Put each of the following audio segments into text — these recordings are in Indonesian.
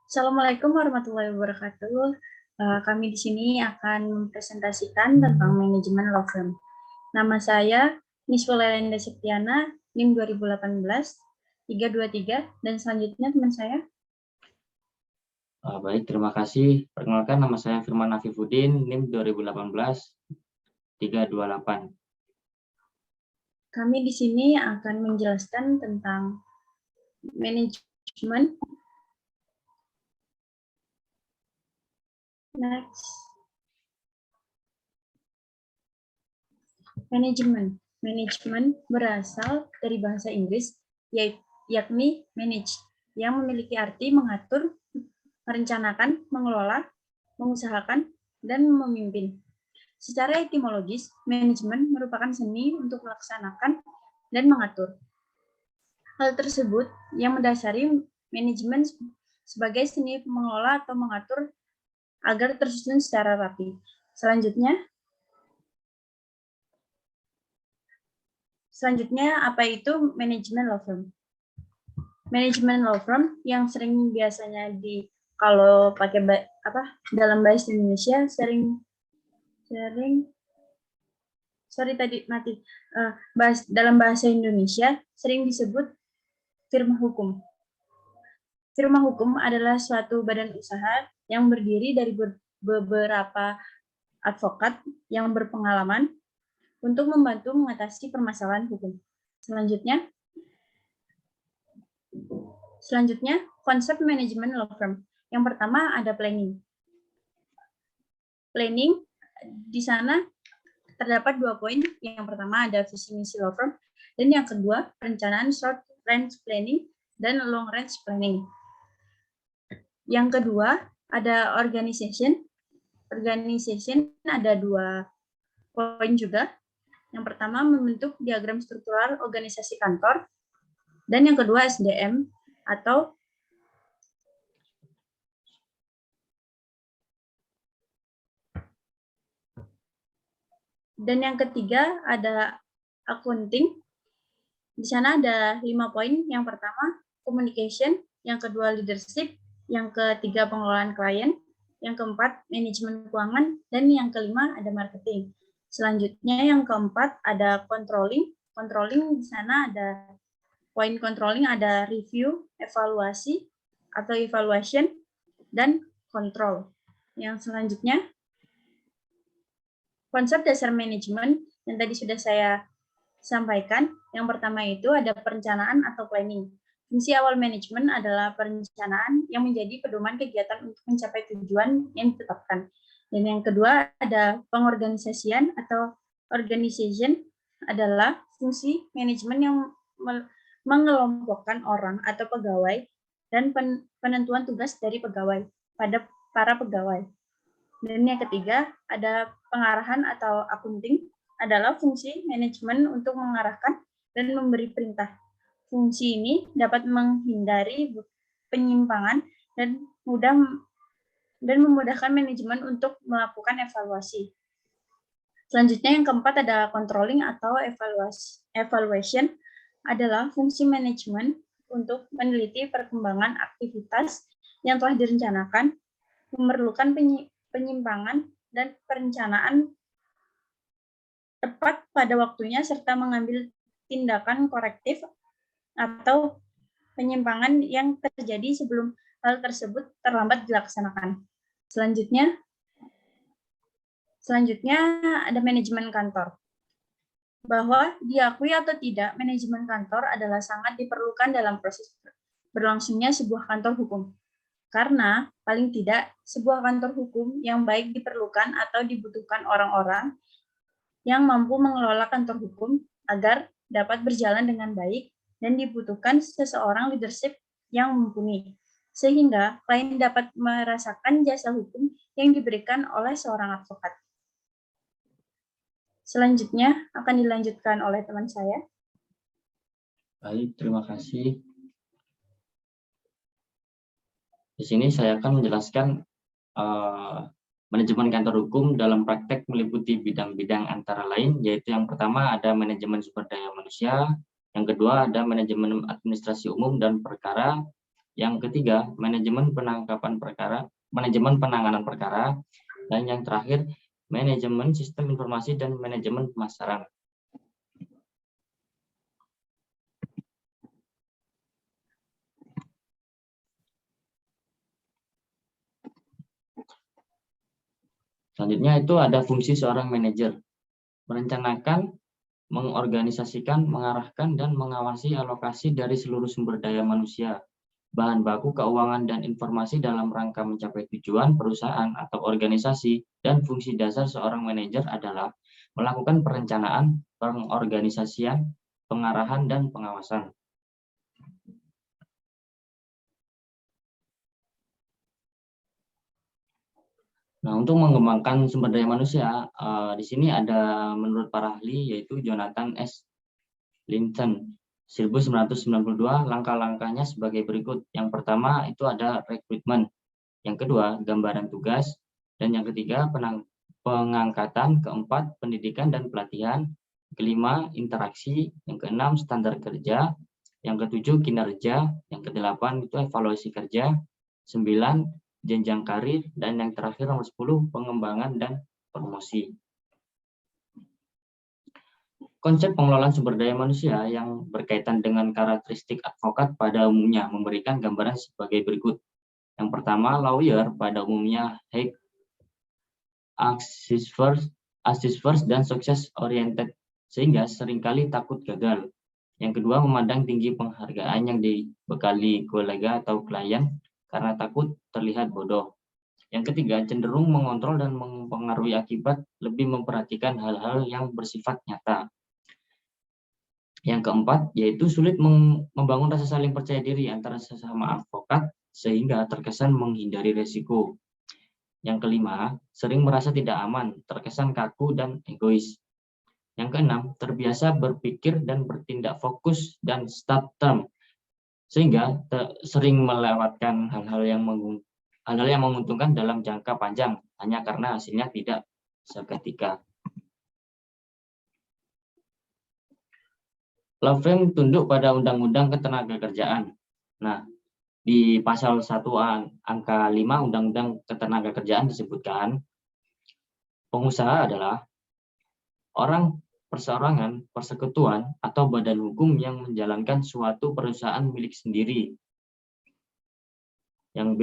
Assalamualaikum warahmatullahi wabarakatuh. Kami di sini akan mempresentasikan tentang manajemen law firm. Nama saya Niswa Lelenda Septiana, NIM 2018 323, dan selanjutnya teman saya. Baik, terima kasih. Perkenalkan, nama saya Firman Afifuddin, NIM 2018 328. Kami di sini akan menjelaskan tentang manajemen. Next. Manajemen berasal dari bahasa Inggris, yakni manage, yang memiliki arti mengatur, merencanakan, mengelola, mengusahakan, dan memimpin. Secara etimologis, manajemen merupakan seni untuk melaksanakan dan mengatur. Hal tersebut yang mendasari manajemen sebagai seni mengelola atau mengatur agar tersusun secara rapi. Selanjutnya, apa itu manajemen law firm? Manajemen law firm yang sering biasanya kalau pakai dalam bahasa Indonesia dalam bahasa Indonesia sering disebut firma hukum. Firma hukum adalah suatu badan usaha yang berdiri dari beberapa advokat yang berpengalaman untuk membantu mengatasi permasalahan hukum. Selanjutnya, konsep manajemen law firm. Yang pertama ada planning. Planning di sana terdapat 2 poin. Yang pertama ada visi misi law firm, dan yang kedua perencanaan short range planning dan long range planning. Yang kedua ada organization. Organization ada 2 poin juga. Yang pertama membentuk diagram struktural organisasi kantor, dan yang kedua SDM dan yang ketiga ada accounting. Di sana ada 5 poin. Yang pertama communication, yang kedua leadership, yang ketiga pengelolaan klien, yang keempat manajemen keuangan, dan yang kelima ada marketing. Selanjutnya yang keempat ada controlling. Controlling di sana ada poin controlling ada review, evaluasi atau evaluation, dan control. Yang selanjutnya konsep dasar manajemen yang tadi sudah saya sampaikan. Yang pertama itu ada perencanaan atau planning. Fungsi awal manajemen adalah perencanaan yang menjadi pedoman kegiatan untuk mencapai tujuan yang ditetapkan. Dan yang kedua ada pengorganisasian atau organization, adalah fungsi manajemen yang mengelompokkan orang atau pegawai dan penentuan tugas dari pegawai pada para pegawai. Dan yang ketiga ada pengarahan atau accounting, adalah fungsi manajemen untuk mengarahkan dan memberi perintah. Fungsi ini dapat menghindari penyimpangan dan memudahkan manajemen untuk melakukan evaluasi. Selanjutnya yang keempat ada controlling atau evaluation, adalah fungsi manajemen untuk meneliti perkembangan aktivitas yang telah direncanakan, memerlukan penyimpangan dan perencanaan tepat pada waktunya, serta mengambil tindakan korektif atau penyimpangan yang terjadi sebelum hal tersebut terlambat dilaksanakan. Selanjutnya ada manajemen kantor. Bahwa diakui atau tidak, manajemen kantor adalah sangat diperlukan dalam proses berlangsungnya sebuah kantor hukum. Karena paling tidak sebuah kantor hukum yang baik diperlukan atau dibutuhkan orang-orang yang mampu mengelola kantor hukum agar dapat berjalan dengan baik, dan dibutuhkan seseorang leadership yang mumpuni, sehingga klien dapat merasakan jasa hukum yang diberikan oleh seorang advokat. Selanjutnya akan dilanjutkan oleh teman saya. Baik, terima kasih. Di sini saya akan menjelaskan manajemen kantor hukum dalam praktek meliputi bidang-bidang antara lain, yaitu yang pertama ada manajemen sumber daya manusia, yang kedua ada manajemen administrasi umum dan perkara, Yang ketiga, manajemen penanganan perkara, dan yang terakhir, manajemen sistem informasi dan manajemen pemasaran. Selanjutnya itu ada fungsi seorang manajer. Merencanakan, mengorganisasikan, mengarahkan, dan mengawasi alokasi dari seluruh sumber daya manusia, bahan baku keuangan dan informasi dalam rangka mencapai tujuan perusahaan atau organisasi, dan fungsi dasar seorang manajer adalah melakukan perencanaan, pengorganisasian, pengarahan, dan pengawasan. Nah, untuk mengembangkan sumber daya manusia, di sini ada menurut para ahli yaitu Jonathan S. Linton 1992, langkah-langkahnya sebagai berikut. Yang pertama itu ada rekrutmen, yang kedua gambaran tugas, dan yang ketiga pengangkatan, keempat pendidikan dan pelatihan, kelima interaksi, yang keenam standar kerja, yang ketujuh kinerja, yang kedelapan itu evaluasi kerja, 9 jenjang karir, dan yang terakhir nomor 10 pengembangan dan promosi. Konsep pengelolaan sumber daya manusia yang berkaitan dengan karakteristik advokat pada umumnya memberikan gambaran sebagai berikut. Yang pertama, lawyer pada umumnya high assist first dan success oriented, sehingga seringkali takut gagal. Yang kedua, memandang tinggi penghargaan yang dibekali kolega atau klien karena takut terlihat bodoh. Yang ketiga, cenderung mengontrol dan mempengaruhi akibat, lebih memperhatikan hal-hal yang bersifat nyata. Yang keempat, yaitu sulit membangun rasa saling percaya diri antara sesama advokat sehingga terkesan menghindari resiko. Yang kelima, sering merasa tidak aman, terkesan kaku dan egois. Yang keenam, terbiasa berpikir dan bertindak fokus dan short term, sehingga sering melewatkan hal-hal yang menguntungkan dalam jangka panjang hanya karena hasilnya tidak seketika. Law firm tunduk pada Undang-Undang Ketenagakerjaan. Nah, di pasal 1 angka 5 Undang-Undang Ketenagakerjaan disebutkan pengusaha adalah orang, perseorangan, persekutuan, atau badan hukum yang menjalankan suatu perusahaan milik sendiri. Yang B,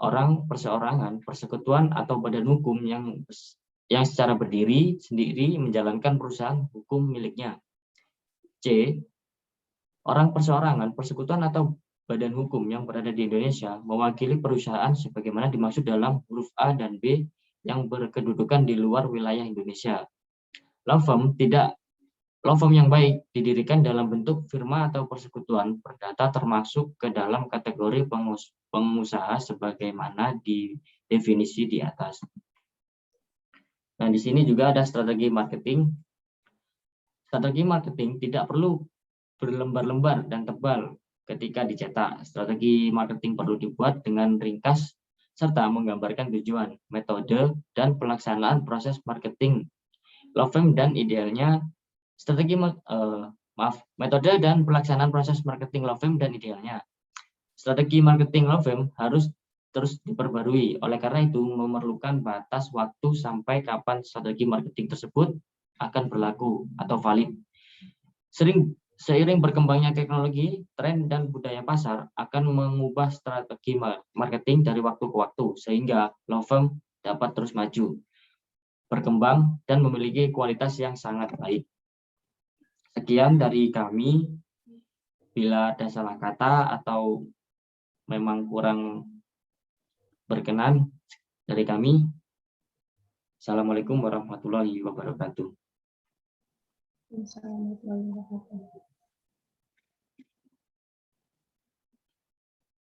orang, perseorangan, persekutuan, atau badan hukum yang secara berdiri sendiri menjalankan perusahaan hukum miliknya. C, orang, perseorangan, persekutuan, atau badan hukum yang berada di Indonesia mewakili perusahaan sebagaimana dimaksud dalam huruf A dan B yang berkedudukan di luar wilayah Indonesia. Law firm yang baik didirikan dalam bentuk firma atau persekutuan perdata termasuk ke dalam kategori pengusaha sebagaimana di definisi di atas. Nah, di sini juga ada strategi marketing. Strategi marketing tidak perlu berlembar-lembar dan tebal ketika dicetak. Strategi marketing perlu dibuat dengan ringkas serta menggambarkan tujuan, metode, dan pelaksanaan proses marketing law firm dan idealnya metode dan pelaksanaan proses marketing law firm dan idealnya. Strategi marketing law firm harus terus diperbarui. Oleh karena itu, memerlukan batas waktu sampai kapan strategi marketing tersebut akan berlaku atau valid. Seiring berkembangnya teknologi, tren, dan budaya pasar akan mengubah strategi marketing dari waktu ke waktu, sehingga law firm dapat terus maju, berkembang, dan memiliki kualitas yang sangat baik. Sekian dari kami. Bila ada salah kata atau memang kurang berkenan dari kami, Assalamualaikum warahmatullahi wabarakatuh. Assalamualaikum warahmatullahi wabarakatuh.